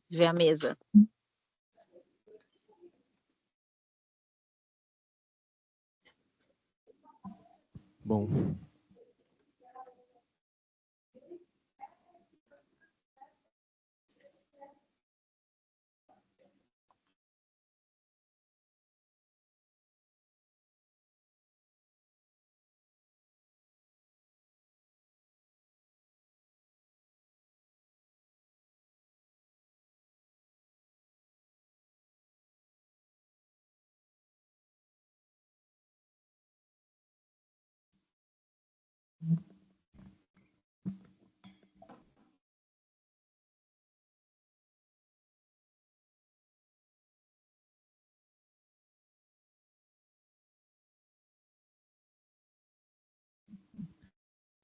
ver a mesa. Bom.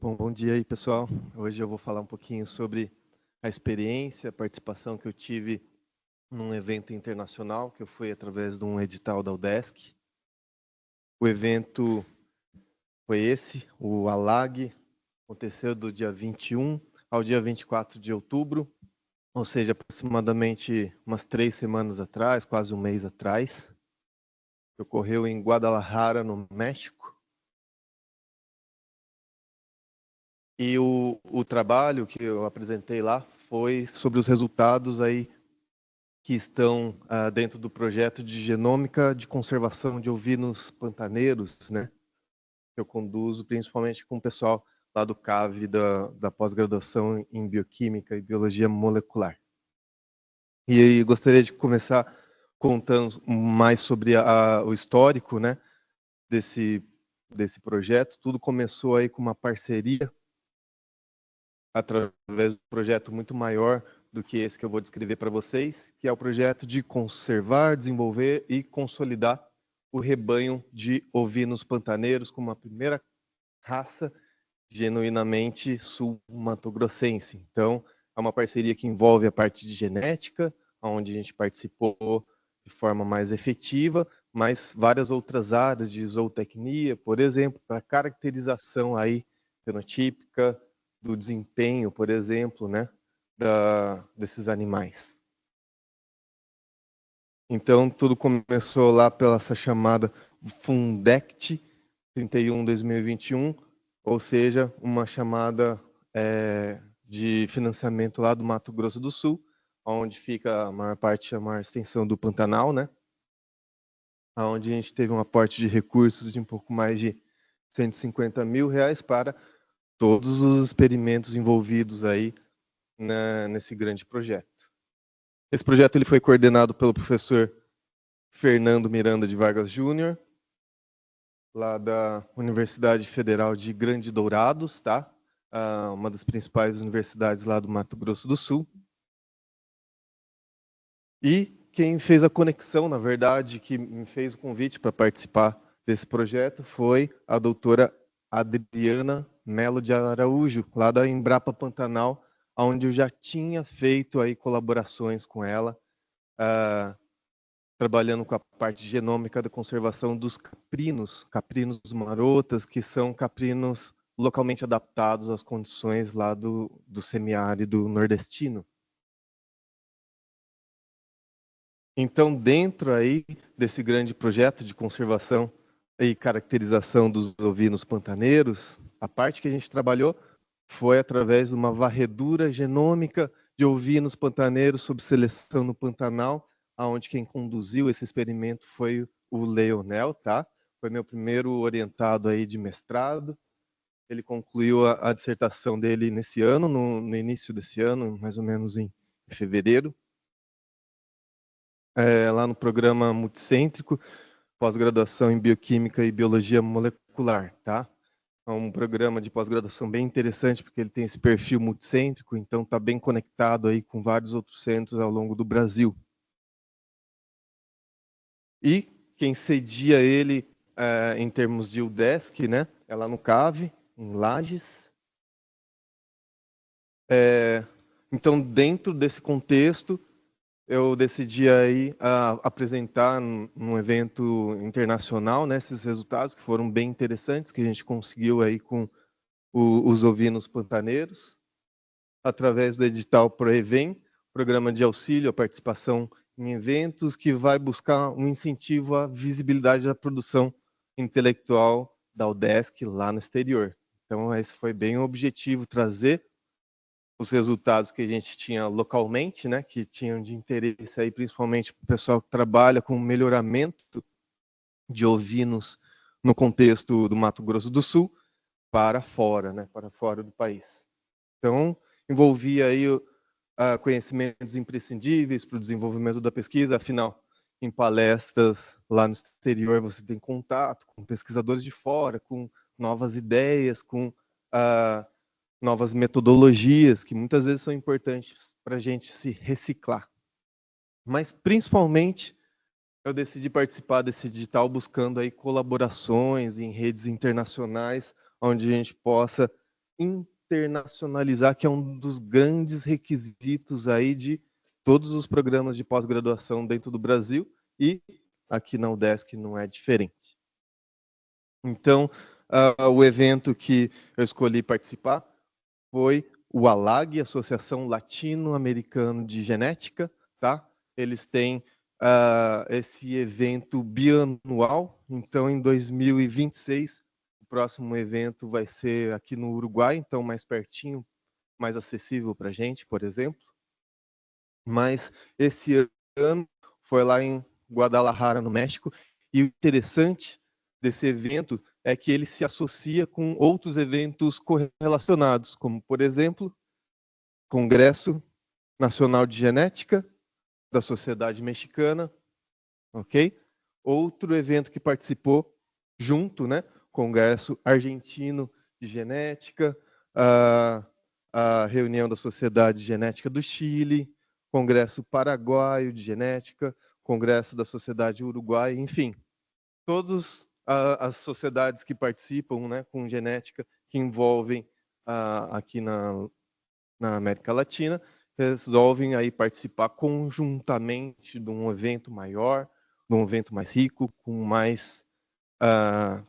Bom dia aí, pessoal. Hoje eu vou falar um pouquinho sobre a experiência, a participação que eu tive num evento internacional, que eu fui através de um edital da UDESC. O evento foi esse, o ALAG, aconteceu do dia 21 ao dia 24 de outubro, ou seja, aproximadamente umas 3 semanas atrás, quase um mês atrás. Ocorreu em Guadalajara, no México. E o trabalho que eu apresentei lá foi sobre os resultados aí que estão dentro do projeto de genômica de conservação de ovinos pantaneiros, né? Que eu conduzo principalmente com o pessoal lá do CAV da pós-graduação em bioquímica e biologia molecular. E aí gostaria de começar contando mais sobre o histórico, né? Desse projeto. Tudo começou aí com uma parceria através do projeto muito maior do que esse que eu vou descrever para vocês, que é o projeto de conservar, desenvolver e consolidar o rebanho de ovinos pantaneiros como a primeira raça genuinamente sul-matogrossense. Então, é uma parceria que envolve a parte de genética, onde a gente participou de forma mais efetiva, mas várias outras áreas de zootecnia, por exemplo, para caracterização aí fenotípica, do desempenho, por exemplo, né, desses animais. Então, tudo começou lá pela essa chamada Fundect 31/2021, ou seja, uma chamada de financiamento lá do Mato Grosso do Sul, onde fica a maior parte, a maior extensão do Pantanal, né? Onde a gente teve um aporte de recursos de um pouco mais de R$150 mil para todos os experimentos envolvidos aí nesse grande projeto. Esse projeto ele foi coordenado pelo professor Fernando Miranda de Vargas Júnior, lá da Universidade Federal de Grande Dourados, tá? Uma das principais universidades lá do Mato Grosso do Sul. E quem fez a conexão, na verdade, que me fez o convite para participar desse projeto foi a doutora Adriana Melo de Araújo, lá da Embrapa Pantanal, onde eu já tinha feito aí colaborações com ela, trabalhando com a parte genômica da conservação dos caprinos marotas, que são caprinos localmente adaptados às condições lá do semiárido nordestino. Então, dentro aí desse grande projeto de conservação e caracterização dos ovinos pantaneiros, a parte que a gente trabalhou foi através de uma varredura genômica de ovinos pantaneiros sob seleção no Pantanal, aonde quem conduziu esse experimento foi o Leonel, tá? Foi meu primeiro orientado aí de mestrado. Ele concluiu a dissertação dele nesse ano, no início desse ano, mais ou menos em fevereiro. Lá no programa multicêntrico, pós-graduação em bioquímica e biologia molecular, tá? É um programa de pós-graduação bem interessante, porque ele tem esse perfil multicêntrico, então está bem conectado aí com vários outros centros ao longo do Brasil. E quem cedia ele em termos de UDESC, né? É lá no CAV, em Lages. Então, dentro desse contexto, eu decidi aí apresentar num evento internacional, né, esses resultados que foram bem interessantes, que a gente conseguiu aí com os ovinos pantaneiros, através do edital ProEvem, programa de auxílio à participação em eventos, que vai buscar um incentivo à visibilidade da produção intelectual da UDESC lá no exterior. Então, esse foi bem o objetivo, trazer os resultados que a gente tinha localmente, né, que tinham de interesse aí, principalmente para o pessoal que trabalha com melhoramento de ovinos no contexto do Mato Grosso do Sul, para fora, né, para fora do país. Então, envolvia aí conhecimentos imprescindíveis para o desenvolvimento da pesquisa, afinal, em palestras lá no exterior você tem contato com pesquisadores de fora, com novas ideias, com novas metodologias, que muitas vezes são importantes para a gente se reciclar. Mas, principalmente, eu decidi participar desse digital buscando aí colaborações em redes internacionais, onde a gente possa internacionalizar, que é um dos grandes requisitos aí de todos os programas de pós-graduação dentro do Brasil, e aqui na UDESC não é diferente. Então, o evento que eu escolhi participar foi o ALAG, Associação Latino-Americana de Genética, tá? Eles têm esse evento bianual, então em 2026 o próximo evento vai ser aqui no Uruguai, então mais pertinho, mais acessível para a gente, por exemplo. Mas esse ano foi lá em Guadalajara, no México, e o interessante desse evento é que ele se associa com outros eventos correlacionados, como, por exemplo, Congresso Nacional de Genética da Sociedade Mexicana, ok? Outro evento que participou junto, né? Congresso Argentino de Genética, a reunião da Sociedade Genética do Chile, Congresso Paraguaio de Genética, Congresso da Sociedade Uruguaia, enfim, todas as sociedades que participam, né, com genética, que envolvem aqui na América Latina, resolvem aí participar conjuntamente de um evento maior, de um evento mais rico, com mais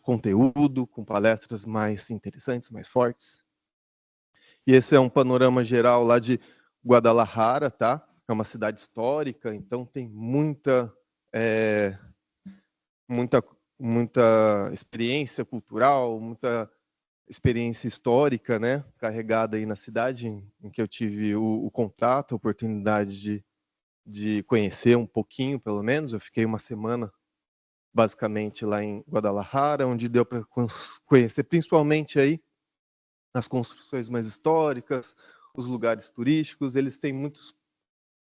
conteúdo, com palestras mais interessantes, mais fortes. E esse é um panorama geral lá de Guadalajara, tá? É uma cidade histórica, então tem muita experiência cultural, muita experiência histórica, né, carregada aí na cidade em que eu tive o contato, a oportunidade de conhecer um pouquinho, pelo menos. Eu fiquei uma semana, basicamente, lá em Guadalajara, onde deu para conhecer principalmente aí as construções mais históricas, os lugares turísticos. Eles têm muitos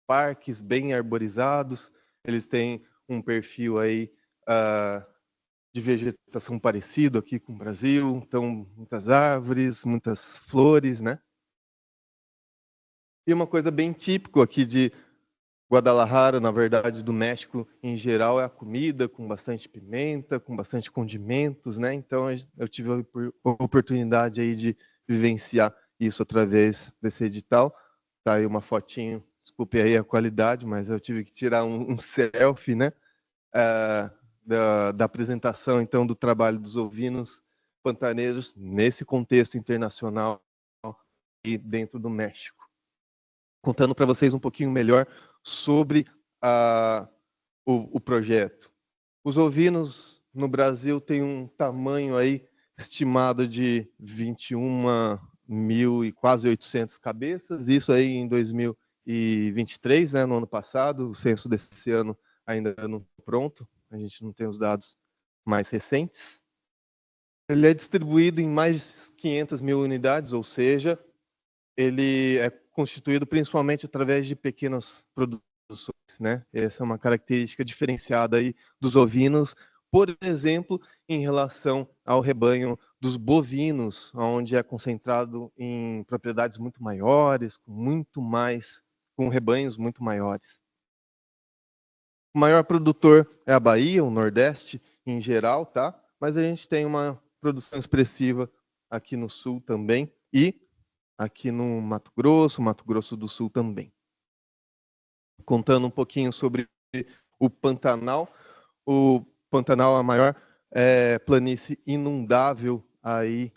parques bem arborizados, eles têm um perfil aí de vegetação parecido aqui com o Brasil, então muitas árvores, muitas flores, né? E uma coisa bem típica aqui de Guadalajara, na verdade do México em geral, é a comida, com bastante pimenta, com bastante condimentos, né? Então eu tive a oportunidade aí de vivenciar isso através desse edital. Tá aí uma fotinho, desculpe aí a qualidade, mas eu tive que tirar um selfie, né? Da apresentação, então, do trabalho dos ovinos pantaneiros nesse contexto internacional e dentro do México. Contando para vocês um pouquinho melhor sobre o projeto. Os ovinos no Brasil têm um tamanho aí estimado de 21 mil e quase 800 cabeças, isso aí em 2023, né, no ano passado. O censo desse ano ainda não está pronto, a gente não tem os dados mais recentes. Ele é distribuído em mais de 500 mil unidades, ou seja, ele é constituído principalmente através de pequenas produções, né? Essa é uma característica diferenciada aí dos ovinos, por exemplo, em relação ao rebanho dos bovinos, onde é concentrado em propriedades muito maiores, com rebanhos muito maiores. O maior produtor é a Bahia, o Nordeste em geral, tá? Mas a gente tem uma produção expressiva aqui no Sul também e aqui no Mato Grosso do Sul também. Contando um pouquinho sobre o Pantanal. O Pantanal é a maior planície inundável aí,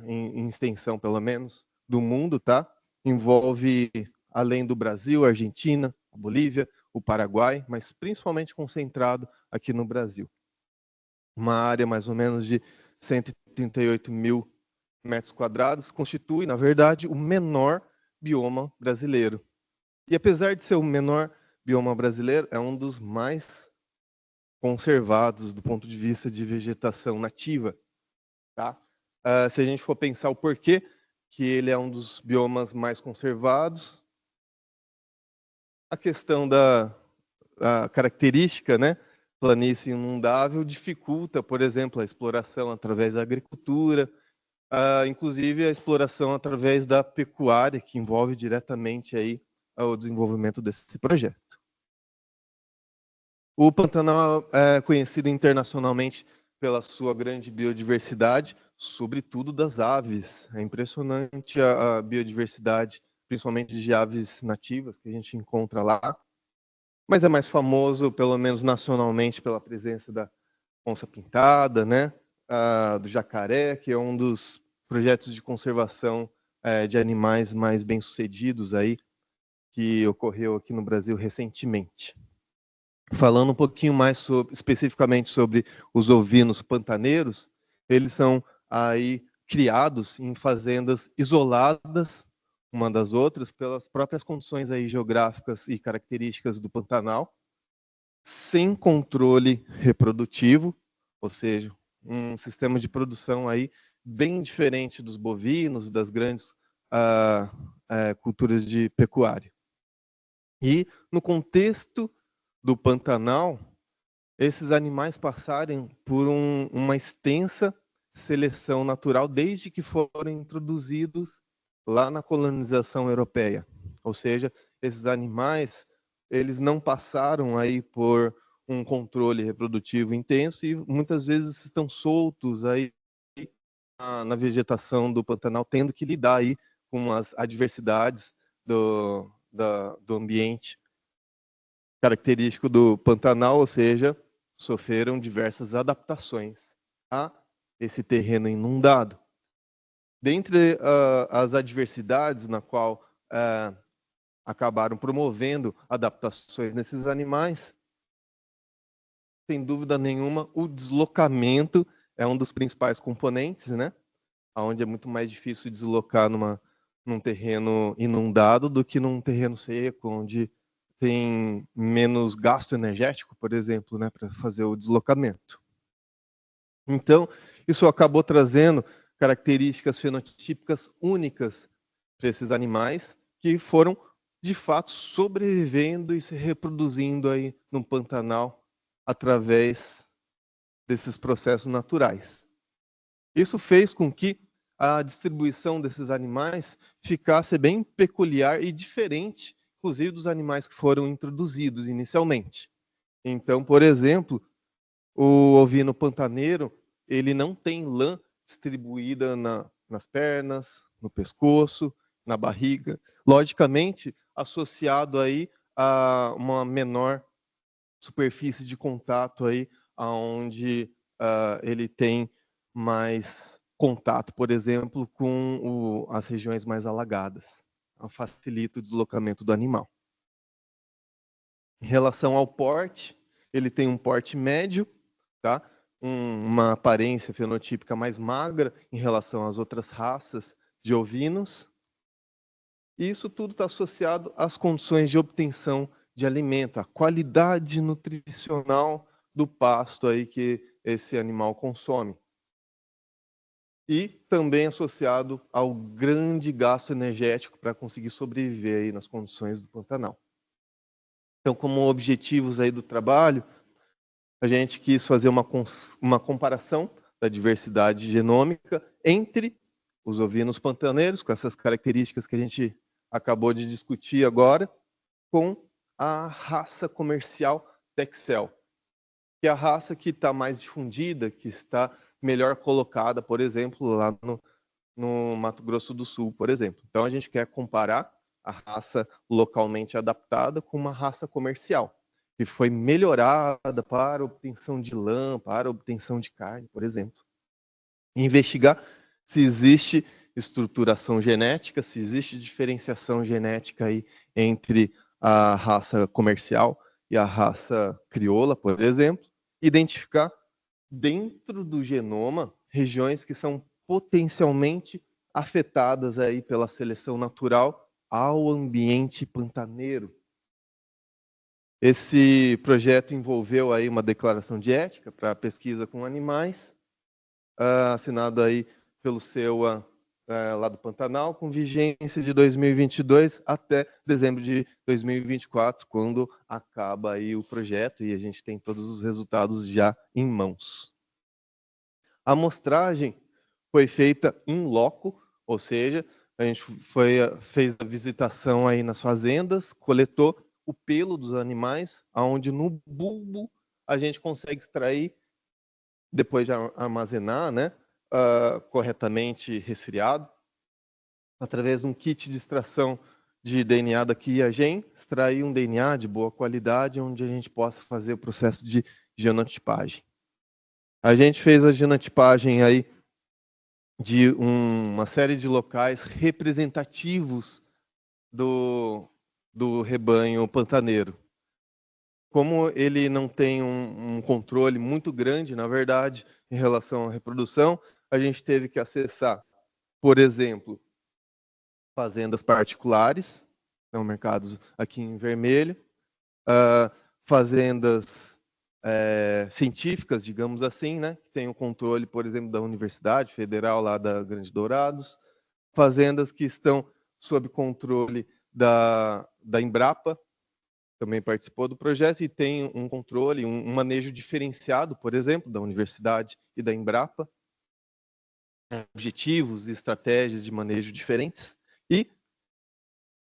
em extensão, pelo menos, do mundo, tá? Envolve além do Brasil, a Argentina, a Bolívia, o Paraguai, mas principalmente concentrado aqui no Brasil. Uma área mais ou menos de 138 mil metros quadrados, constitui, na verdade, o menor bioma brasileiro. E apesar de ser o menor bioma brasileiro, é um dos mais conservados do ponto de vista de vegetação nativa. Tá? Se a gente for pensar o porquê que ele é um dos biomas mais conservados, a questão da característica, né, planície inundável, dificulta, por exemplo, a exploração através da agricultura, inclusive a exploração através da pecuária, que envolve diretamente aí o desenvolvimento desse projeto. O Pantanal é conhecido internacionalmente pela sua grande biodiversidade, sobretudo das aves. É impressionante a biodiversidade, principalmente de aves nativas que a gente encontra lá. Mas é mais famoso, pelo menos nacionalmente, pela presença da onça-pintada, né? Do jacaré, que é um dos projetos de conservação de animais mais bem-sucedidos aí, que ocorreu aqui no Brasil recentemente. Falando um pouquinho mais especificamente sobre os ovinos pantaneiros, eles são aí criados em fazendas isoladas uma das outras pelas próprias condições aí geográficas e características do Pantanal, sem controle reprodutivo, ou seja, um sistema de produção aí bem diferente dos bovinos, das grandes culturas de pecuária. E no contexto do Pantanal, esses animais passarem por uma extensa seleção natural desde que foram introduzidos lá na colonização europeia. Ou seja, esses animais, eles não passaram aí por um controle reprodutivo intenso e muitas vezes estão soltos aí na vegetação do Pantanal, tendo que lidar aí com as adversidades do ambiente característico do Pantanal, ou seja, sofreram diversas adaptações a esse terreno inundado. Dentre as adversidades na qual acabaram promovendo adaptações nesses animais, sem dúvida nenhuma, o deslocamento é um dos principais componentes, né? Onde é muito mais difícil deslocar num terreno inundado do que num terreno seco, onde tem menos gasto energético, por exemplo, né, para fazer o deslocamento. Então, isso acabou trazendo características fenotípicas únicas para esses animais que foram, de fato, sobrevivendo e se reproduzindo aí no Pantanal através desses processos naturais. Isso fez com que a distribuição desses animais ficasse bem peculiar e diferente, inclusive dos animais que foram introduzidos inicialmente. Então, por exemplo, o ovino pantaneiro, ele não tem lã distribuída nas pernas, no pescoço, na barriga, logicamente associado aí a uma menor superfície de contato aí, onde ele tem mais contato, por exemplo, com as regiões mais alagadas. Facilita o deslocamento do animal. Em relação ao porte, ele tem um porte médio, tá? Uma aparência fenotípica mais magra em relação às outras raças de ovinos. E isso tudo está associado às condições de obtenção de alimento, à qualidade nutricional do pasto aí que esse animal consome. E também associado ao grande gasto energético para conseguir sobreviver aí nas condições do Pantanal. Então, como objetivos aí do trabalho, a gente quis fazer uma comparação da diversidade genômica entre os ovinos pantaneiros, com essas características que a gente acabou de discutir agora, com a raça comercial Texel, que é a raça que está mais difundida, que está melhor colocada, por exemplo, lá no Mato Grosso do Sul, por exemplo. Então, a gente quer comparar a raça localmente adaptada com uma raça comercial, que foi melhorada para a obtenção de lã, para a obtenção de carne, por exemplo. E investigar se existe estruturação genética, se existe diferenciação genética aí entre a raça comercial e a raça crioula, por exemplo, identificar dentro do genoma regiões que são potencialmente afetadas aí pela seleção natural ao ambiente pantaneiro. Esse projeto envolveu aí uma declaração de ética para pesquisa com animais, assinada aí pelo CEUA lá do Pantanal, com vigência de 2022 até dezembro de 2024, quando acaba aí o projeto e a gente tem todos os resultados já em mãos. A amostragem foi feita in loco, ou seja, a gente fez a visitação aí nas fazendas, coletou o pelo dos animais, onde no bulbo a gente consegue extrair, depois de armazenar, né, corretamente resfriado, através de um kit de extração de DNA da Qiagen, extrair um DNA de boa qualidade, onde a gente possa fazer o processo de genotipagem. A gente fez a genotipagem aí de uma série de locais representativos do rebanho pantaneiro. Como ele não tem um controle muito grande, na verdade, em relação à reprodução, a gente teve que acessar, por exemplo, fazendas particulares, são mercados aqui em vermelho, fazendas científicas, digamos assim, né, que tem o controle, por exemplo, da Universidade Federal lá da Grande Dourados, fazendas que estão sob controle da Embrapa, também participou do projeto e tem um controle, um manejo diferenciado, por exemplo, da Universidade e da Embrapa, objetivos e estratégias de manejo diferentes, e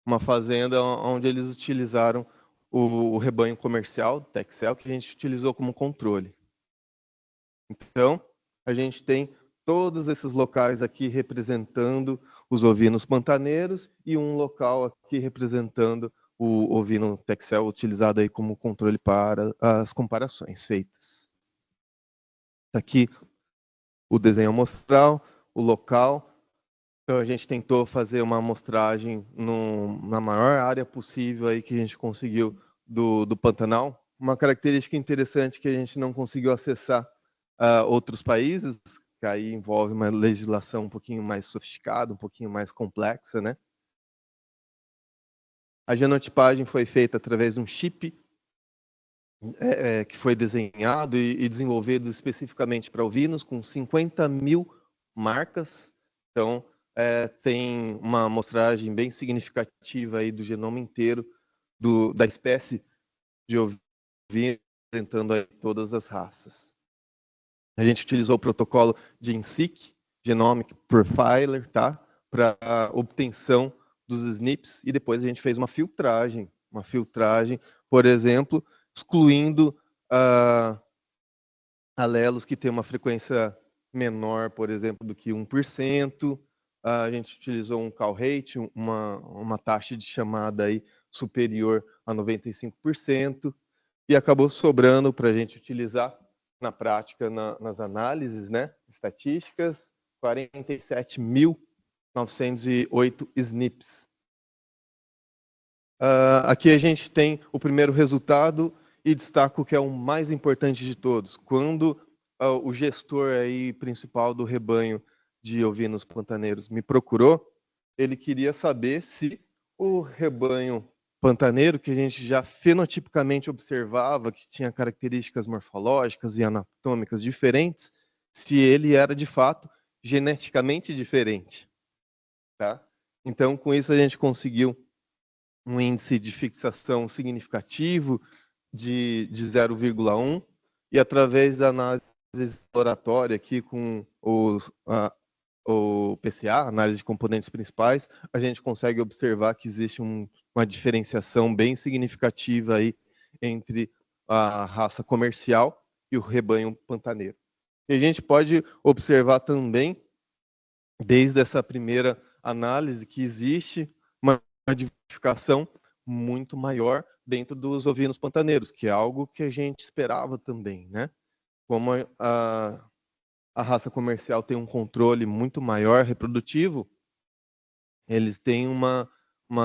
uma fazenda onde eles utilizaram o rebanho comercial, Texel, que a gente utilizou como controle. Então, a gente tem todos esses locais aqui representando os ovinos pantaneiros e um local aqui representando o ovino Texel, utilizado aí como controle para as comparações feitas. Aqui o desenho amostral, o local. Então, a gente tentou fazer uma amostragem na maior área possível aí que a gente conseguiu do Pantanal. Uma característica interessante que a gente não conseguiu acessar outros países, que aí envolve uma legislação um pouquinho mais sofisticada, um pouquinho mais complexa, né? A genotipagem foi feita através de um chip que foi desenhado e desenvolvido especificamente para ovinos, com 50 mil marcas. Então, tem uma amostragem bem significativa aí do genoma inteiro da espécie de ovino, representando aí todas as raças. A gente utilizou o protocolo GenSeq, Genomic Profiler, tá? Para obtenção dos SNPs, e depois a gente fez uma filtragem, por exemplo, excluindo alelos que têm uma frequência menor, por exemplo, do que 1%. A gente utilizou um call rate, uma taxa de chamada aí superior a 95%, e acabou sobrando para a gente utilizar na prática, nas análises, né, estatísticas, 47.908 SNPs. Aqui a gente tem o primeiro resultado e destaco que é o mais importante de todos. Quando o gestor aí principal do rebanho de ovinos pantaneiros me procurou, ele queria saber se o rebanho pantaneiro, que a gente já fenotipicamente observava, que tinha características morfológicas e anatômicas diferentes, se ele era de fato geneticamente diferente, tá? Então, com isso a gente conseguiu um índice de fixação significativo de 0,1, e através da análise exploratória aqui com o PCA, análise de componentes principais, a gente consegue observar que existe uma diferenciação bem significativa aí entre a raça comercial e o rebanho pantaneiro. E a gente pode observar também, desde essa primeira análise, que existe uma diversificação muito maior dentro dos ovinos pantaneiros, que é algo que a gente esperava também, né? Como a raça comercial tem um controle muito maior reprodutivo, eles têm uma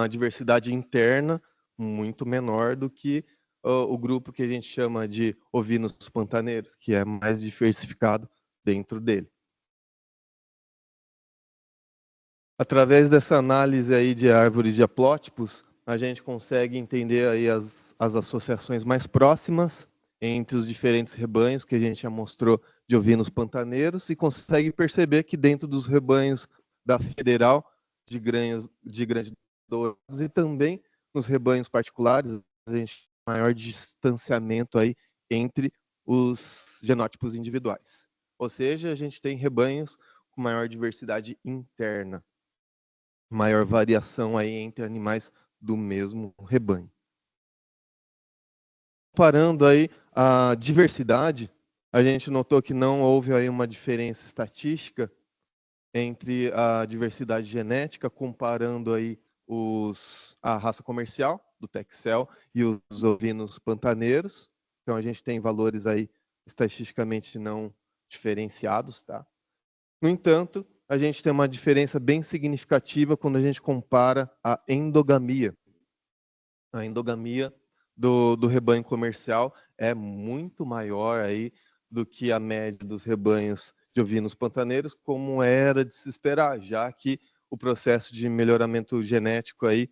diversidade interna muito menor do que o grupo que a gente chama de ovinos pantaneiros, que é mais diversificado dentro dele. Através dessa análise aí de árvore de haplótipos, a gente consegue entender aí as associações mais próximas entre os diferentes rebanhos que a gente já mostrou de ovinos pantaneiros e consegue perceber que dentro dos rebanhos da Federal de Grande Dourados e também nos rebanhos particulares, a gente tem maior distanciamento aí entre os genótipos individuais. Ou seja, a gente tem rebanhos com maior diversidade interna, maior variação aí entre animais do mesmo rebanho. Comparando aí a diversidade, a gente notou que não houve aí uma diferença estatística entre a diversidade genética, comparando aí a raça comercial do Texel e os ovinos pantaneiros. Então a gente tem valores aí estatisticamente não diferenciados, tá? No entanto, a gente tem uma diferença bem significativa quando a gente compara a endogamia. A endogamia do rebanho comercial é muito maior aí do que a média dos rebanhos de ovinos pantaneiros, como era de se esperar, já que o processo de melhoramento genético aí,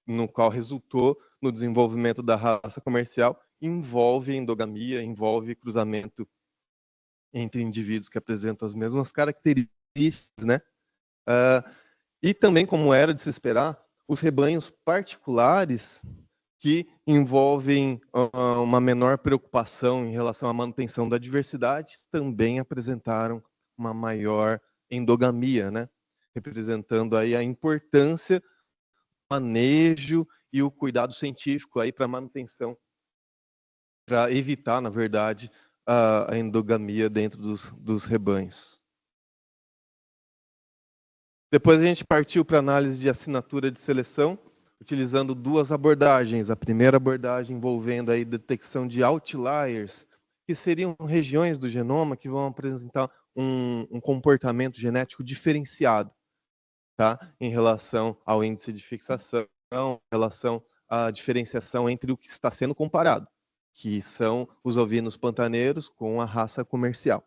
no qual resultou no desenvolvimento da raça comercial, envolve endogamia, envolve cruzamento entre indivíduos que apresentam as mesmas características, né? E também, como era de se esperar, os rebanhos particulares que envolvem uma menor preocupação em relação à manutenção da diversidade também apresentaram uma maior endogamia, né? Representando aí a importância do manejo e o cuidado científico aí para a manutenção, para evitar, na verdade, a endogamia dentro dos rebanhos. Depois a gente partiu para análise de assinatura de seleção, utilizando duas abordagens. A primeira abordagem envolvendo aí detecção de outliers, que seriam regiões do genoma que vão apresentar um comportamento genético diferenciado, tá? Em relação ao índice de fixação, em relação à diferenciação entre o que está sendo comparado, que são os ovinos pantaneiros com a raça comercial.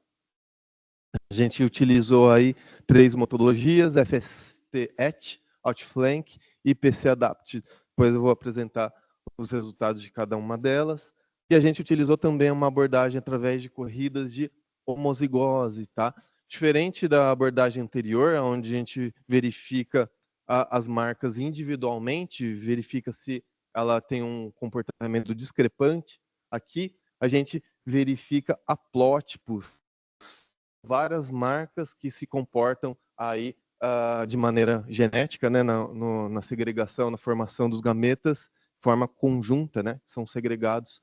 A gente utilizou aí 3 metodologias, FST-ET, Outflank e PC-Adapt. Depois eu vou apresentar os resultados de cada uma delas. E a gente utilizou também uma abordagem através de corridas de homozigose, tá? Diferente da abordagem anterior, onde a gente verifica as marcas individualmente, verifica se ela tem um comportamento discrepante. Aqui a gente verifica haplótipos, várias marcas que se comportam aí de maneira genética, né, na segregação, na formação dos gametas, de forma conjunta, né, são segregados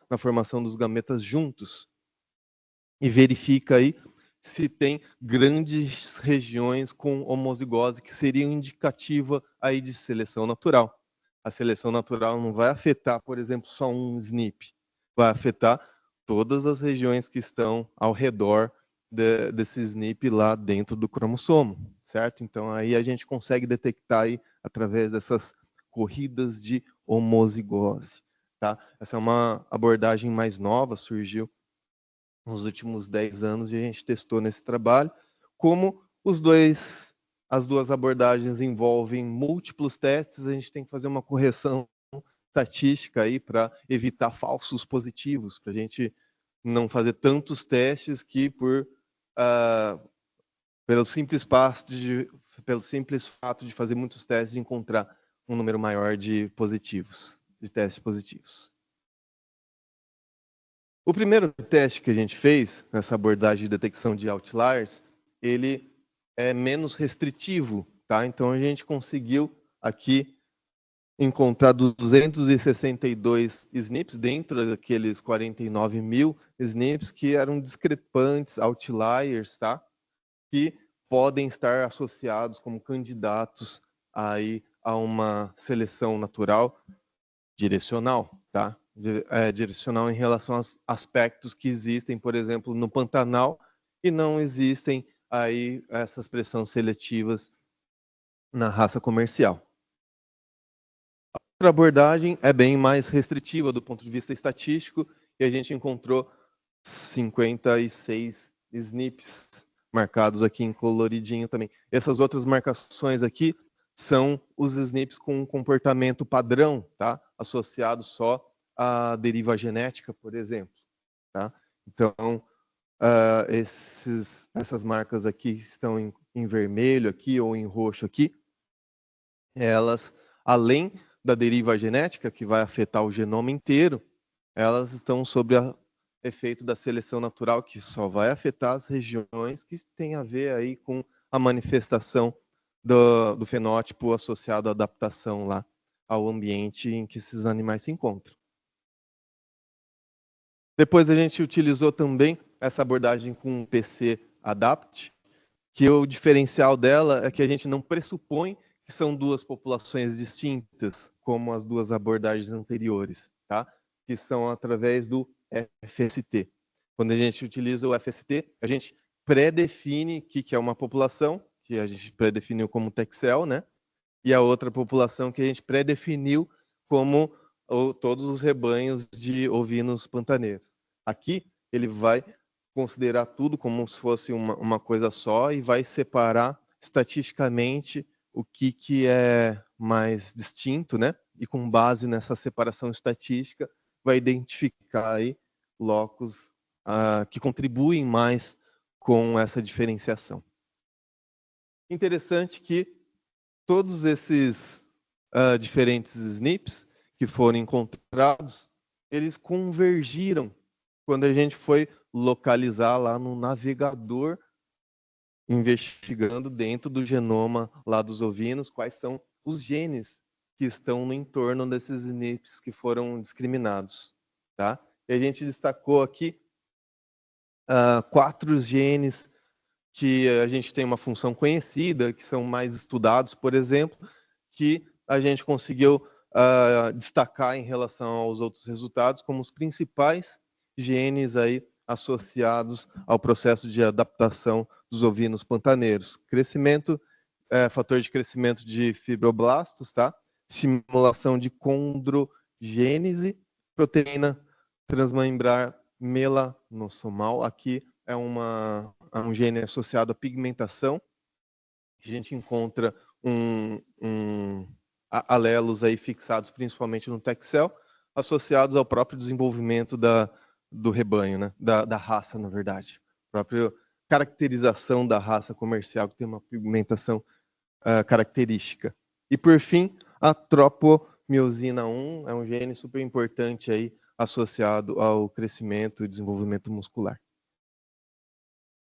na formação dos gametas juntos. E verifica aí se tem grandes regiões com homozigose que seriam indicativa aí de seleção natural. A seleção natural não vai afetar, por exemplo, só um SNP, vai afetar todas as regiões que estão ao redor desse SNP lá dentro do cromossomo, certo? Então aí a gente consegue detectar aí através dessas corridas de homozigose, tá? Essa é uma abordagem mais nova, surgiu nos últimos 10 anos e a gente testou nesse trabalho. Como as duas abordagens envolvem múltiplos testes, a gente tem que fazer uma correção estatística aí para evitar falsos positivos, para a gente não fazer tantos testes que pelo simples fato de fazer muitos testes, encontrar um número maior de positivos, de testes positivos. O primeiro teste que a gente fez nessa abordagem de detecção de outliers, ele é menos restritivo, tá? Então a gente conseguiu aqui encontrar 262 SNPs dentro daqueles 49 mil SNPs que eram discrepantes, outliers, tá? Que podem estar associados como candidatos aí a uma seleção natural direcional, tá? direcional em relação aos aspectos que existem, por exemplo, no Pantanal, e não existem aí essas pressões seletivas na raça comercial. A outra abordagem é bem mais restritiva do ponto de vista estatístico, e a gente encontrou 56 SNPs marcados aqui em coloridinho também. Essas outras marcações aqui são os SNPs com um comportamento padrão, tá? Associado só à deriva genética, por exemplo. Tá? Então, essas marcas aqui estão em vermelho aqui ou em roxo aqui, elas, além da deriva genética, que vai afetar o genoma inteiro, elas estão sob o efeito da seleção natural, que só vai afetar as regiões que têm a ver aí com a manifestação do fenótipo associado à adaptação lá ao ambiente em que esses animais se encontram. Depois a gente utilizou também essa abordagem com o PC Adapt, que o diferencial dela é que a gente não pressupõe que são duas populações distintas, como as duas abordagens anteriores, tá? Que são através do FST. Quando a gente utiliza o FST, a gente pré-define o que é uma população, que a gente pré-definiu como Texel, né? E a outra população que a gente pré-definiu como todos os rebanhos de ovinos pantaneiros. Aqui, ele vai considerar tudo como se fosse uma coisa só e vai separar estatisticamente o que é mais distinto, né? E com base nessa separação estatística, vai identificar aí locos que contribuem mais com essa diferenciação. Interessante que todos esses diferentes SNPs que foram encontrados, eles convergiram quando a gente foi localizar lá no navegador, investigando dentro do genoma lá dos ovinos, quais são os genes que estão no entorno desses SNPs que foram discriminados. Tá? E a gente destacou aqui 4 genes que a gente tem uma função conhecida, que são mais estudados, por exemplo, que a gente conseguiu destacar em relação aos outros resultados como os principais genes aí associados ao processo de adaptação dos ovinos pantaneiros. Crescimento, fator de crescimento de fibroblastos, tá? Estimulação de condrogênese, proteína transmembrar melanossomal. Aqui é um gene associado à pigmentação. A gente encontra alelos aí fixados principalmente no Texel, associados ao próprio desenvolvimento do rebanho, né? da raça, na verdade. A própria caracterização da raça comercial, que tem uma pigmentação característica. E, por fim, a tropomiosina 1 é um gene super importante aí, associado ao crescimento e desenvolvimento muscular.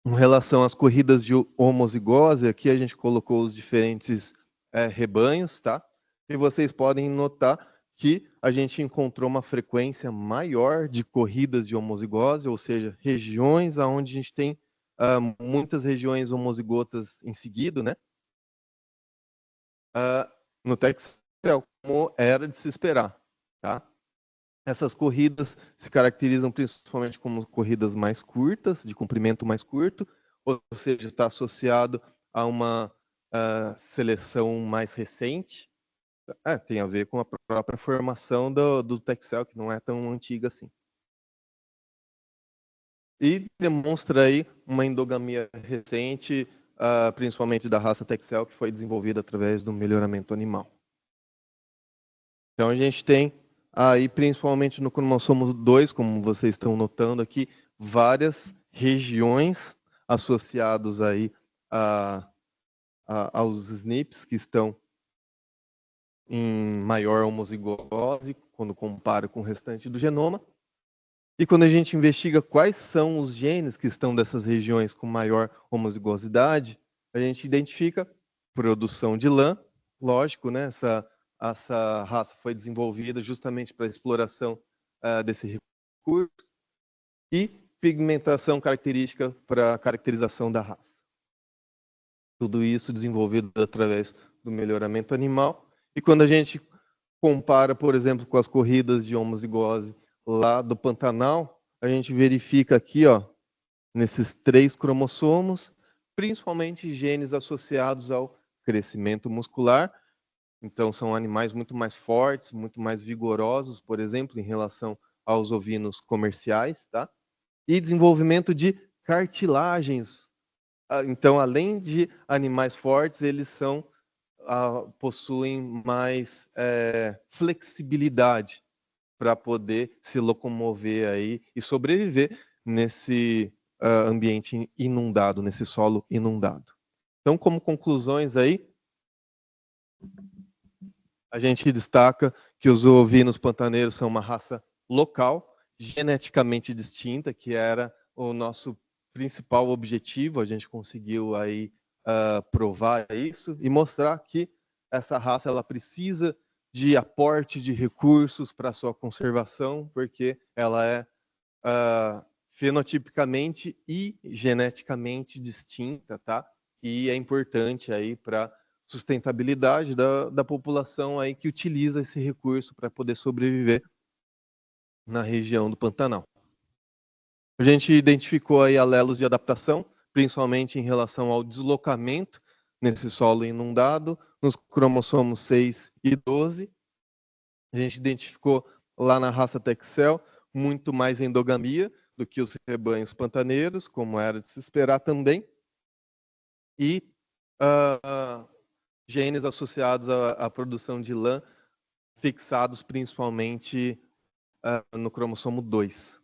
Em relação às corridas de homozigose, aqui a gente colocou os diferentes rebanhos, tá? E vocês podem notar que a gente encontrou uma frequência maior de corridas de homozigose, ou seja, regiões onde a gente tem muitas regiões homozigotas em seguida, né? No Texel, como era de se esperar, tá? Essas corridas se caracterizam principalmente como corridas mais curtas, de comprimento mais curto, ou seja, está associado a uma seleção mais recente. Tem a ver com a própria formação do Texel, que não é tão antiga assim. E demonstra aí uma endogamia recente, principalmente da raça Texel, que foi desenvolvida através do melhoramento animal. Então a gente tem aí, principalmente no cromossomo 2, como vocês estão notando aqui, várias regiões associadas aí aos SNPs que estão em maior homozigose, quando compara com o restante do genoma. E quando a gente investiga quais são os genes que estão dessas regiões com maior homozigosidade, a gente identifica produção de lã, lógico, né? Essa raça foi desenvolvida justamente para a exploração desse recurso, e pigmentação característica para a caracterização da raça. Tudo isso desenvolvido através do melhoramento animal. E quando a gente compara, por exemplo, com as corridas de homozigose lá do Pantanal, a gente verifica aqui, ó, nesses 3 cromossomos, principalmente genes associados ao crescimento muscular. Então, são animais muito mais fortes, muito mais vigorosos, por exemplo, em relação aos ovinos comerciais, tá? E desenvolvimento de cartilagens. Então, além de animais fortes, eles possuem mais flexibilidade para poder se locomover aí e sobreviver nesse ambiente inundado, nesse solo inundado. Então, como conclusões aí, a gente destaca que os ovinos pantaneiros são uma raça local, geneticamente distinta, que era o nosso principal objetivo. A gente conseguiu aí provar isso e mostrar que essa raça ela precisa de aporte de recursos para sua conservação, porque ela é fenotipicamente e geneticamente distinta, tá? E é importante aí para sustentabilidade da população aí que utiliza esse recurso para poder sobreviver na região do Pantanal. A gente identificou aí alelos de adaptação, principalmente em relação ao deslocamento nesse solo inundado, nos cromossomos 6 e 12. A gente identificou lá na raça Texel muito mais endogamia do que os rebanhos pantaneiros, como era de se esperar também. E genes associados à produção de lã, fixados principalmente no cromossomo 2.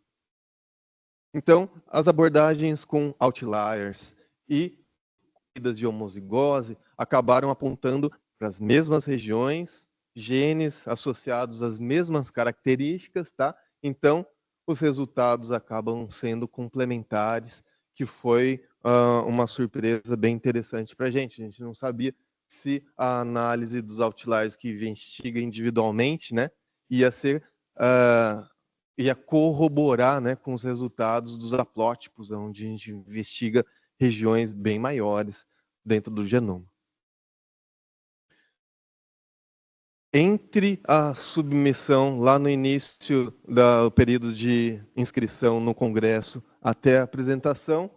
Então, as abordagens com outliers e corridas de homozigose acabaram apontando para as mesmas regiões, genes associados às mesmas características, tá? Então, os resultados acabam sendo complementares, que foi uma surpresa bem interessante para a gente. A gente não sabia se a análise dos outliers que investiga individualmente, né, ia ser ia corroborar, né, com os resultados dos haplótipos, onde a gente investiga regiões bem maiores dentro do genoma. Entre a submissão lá no início do período de inscrição no Congresso até a apresentação,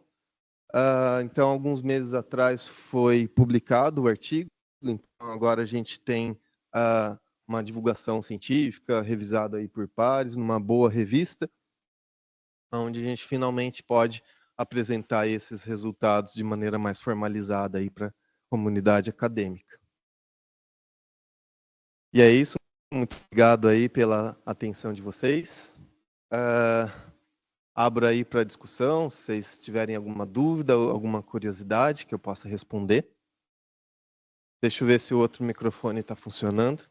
então, alguns meses atrás foi publicado o artigo, então agora a gente tem uma divulgação científica revisada aí por pares, numa boa revista, onde a gente finalmente pode apresentar esses resultados de maneira mais formalizada aí para a comunidade acadêmica. E é isso. Muito obrigado aí pela atenção de vocês. Abro aí para discussão, se vocês tiverem alguma dúvida ou alguma curiosidade que eu possa responder. Deixa eu ver se o outro microfone está funcionando.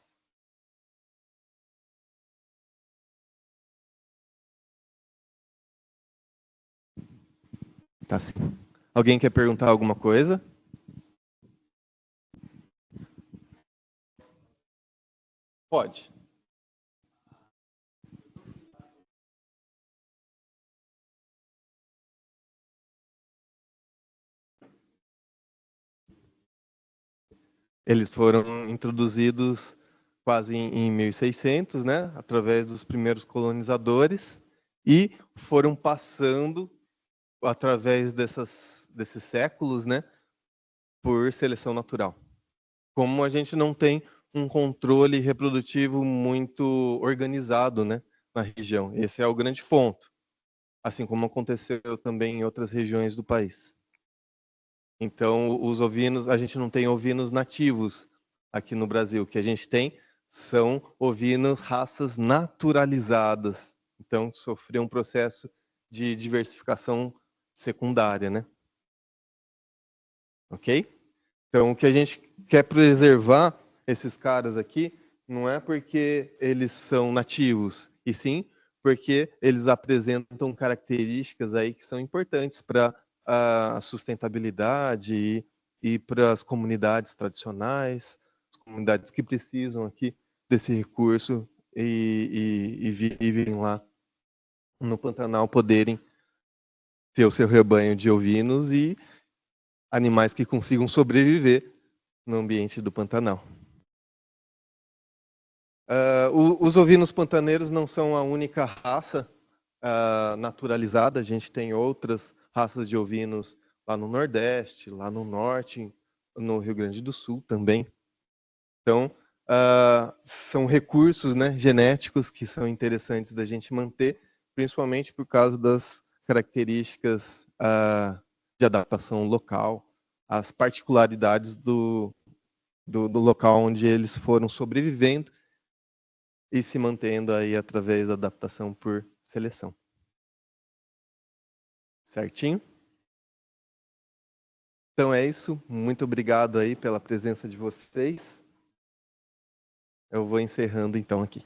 Tá sim. Alguém quer perguntar alguma coisa? Pode. Eles foram introduzidos quase em 1600, né, através dos primeiros colonizadores, e foram passando através desses séculos, né, por seleção natural. Como a gente não tem um controle reprodutivo muito organizado, né, na região. Esse é o grande ponto, assim como aconteceu também em outras regiões do país. Então, os ovinos, a gente não tem ovinos nativos aqui no Brasil. O que a gente tem são ovinos raças naturalizadas. Então, sofreu um processo de diversificação secundária, né? Ok? Então, o que a gente quer preservar esses caras aqui não é porque eles são nativos, e sim porque eles apresentam características aí que são importantes para a sustentabilidade e para as comunidades tradicionais, as comunidades que precisam aqui desse recurso e vivem lá no Pantanal poderem ter o seu rebanho de ovinos e animais que consigam sobreviver no ambiente do Pantanal. Os ovinos pantaneiros não são a única raça naturalizada, a gente tem outras raças de ovinos lá no Nordeste, lá no Norte, no Rio Grande do Sul também. Então, são recursos, né, genéticos que são interessantes da gente manter, principalmente por causa das características de adaptação local, as particularidades do local onde eles foram sobrevivendo e se mantendo aí através da adaptação por seleção. Certinho? Então é isso. Muito obrigado aí pela presença de vocês. Eu vou encerrando então aqui.